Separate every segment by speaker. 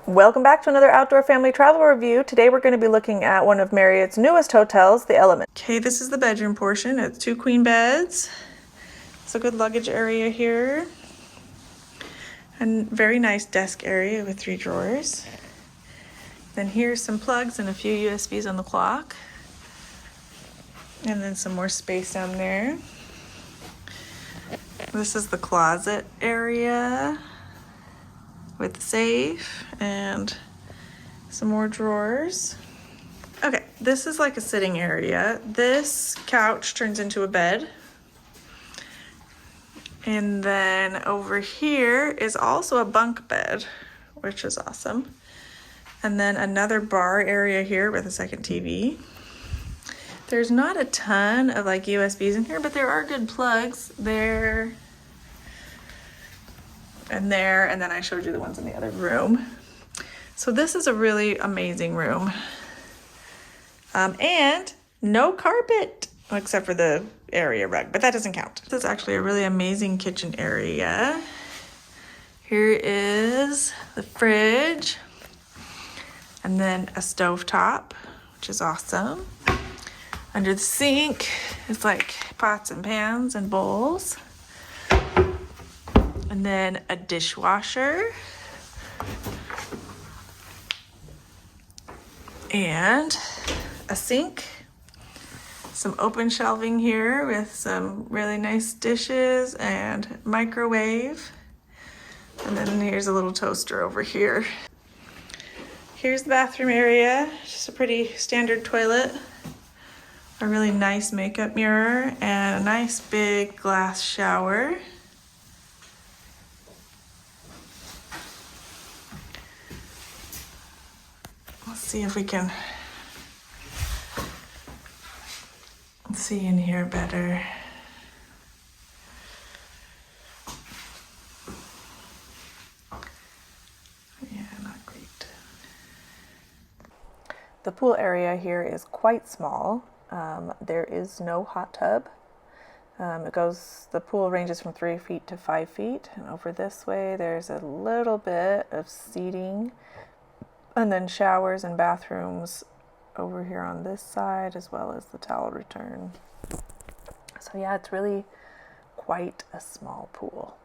Speaker 1: Welcome back to another outdoor family travel review. Today we're going to be looking at one of Marriott's newest hotels, the Element. Okay, this is the bedroom portion. It's 2 queen beds. It's a good luggage area here. And very nice desk area with 3 drawers. Then here's some plugs and a few USBs on the clock. And then some more space down there. This is the closet area with the safe and some more drawers. Okay, this is like a sitting area. This couch turns into a bed. And then over here is also a bunk bed, which is awesome. And then another bar area here with a second TV. There's not a ton of like USBs in here, but there are good plugs there and there, and then I showed you the ones in the other room. So this is a really amazing room. And no carpet, except for the area rug, but that doesn't count. This is actually a really amazing kitchen area. Here is the fridge, and then a stovetop, which is awesome. Under the sink, it's like pots and pans and bowls. And then a dishwasher. And a sink. Some open shelving here with some really nice dishes and microwave. And then here's a little toaster over here. Here's the bathroom area. Just a pretty standard toilet. A really nice makeup mirror and a nice big glass shower. Let's see if we can see in here better. Yeah, not great. The pool area here is quite small. There is no hot tub. The pool ranges from 3 feet to 5 feet. And over this way, there's a little bit of seating. And then showers and bathrooms over here on this side, as well as the towel return. So yeah, it's really quite a small pool.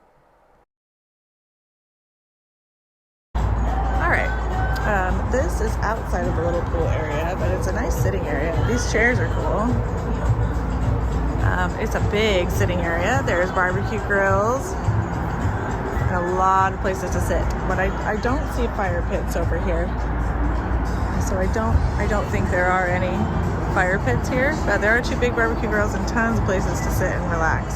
Speaker 1: All right, this is outside of the little pool area, but it's a nice sitting area. These chairs are cool. It's a big sitting area. There's barbecue grills and a lot of places to sit, but I don't see fire pits over here. So I don't think there are any fire pits here, but there are 2 big barbecue grills and tons of places to sit and relax.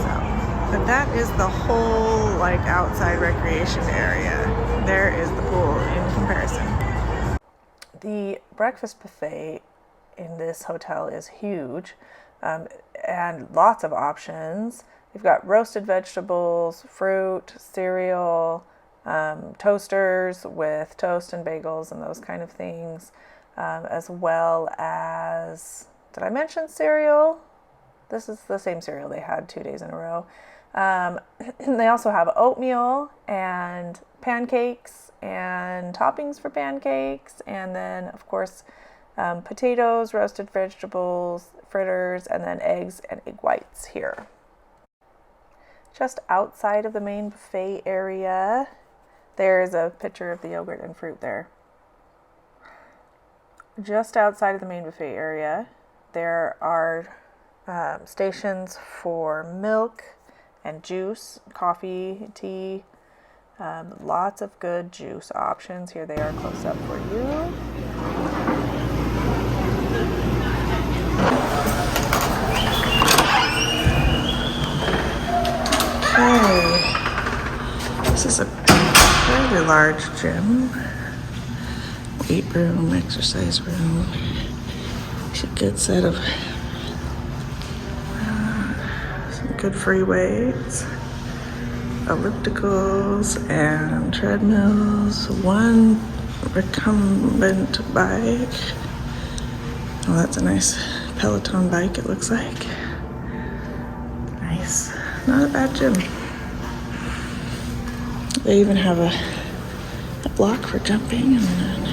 Speaker 1: So, but that is the whole like outside recreation area. There is the pool in comparison. The breakfast buffet in this hotel is huge, and lots of options. You've got roasted vegetables, fruit, cereal, toasters with toast and bagels and those kind of things, as well as, did I mention cereal? This is the same cereal they had 2 days in a row. They also have oatmeal and pancakes and toppings for pancakes, and then of course potatoes, roasted vegetables, fritters, and then eggs and egg whites here. Just outside of the main buffet area, there's a picture of the yogurt and fruit there. Just outside of the main buffet area, there are stations for milk and juice, coffee, tea, lots of good juice options. Here they are close up for you. Okay, this is a fairly large gym. Weight room, exercise room. It's a good set of some good free weights, ellipticals and treadmills, 1 recumbent bike. Oh, that's a nice Peloton bike, it looks like. Nice. Not a bad gym. They even have a block for jumping and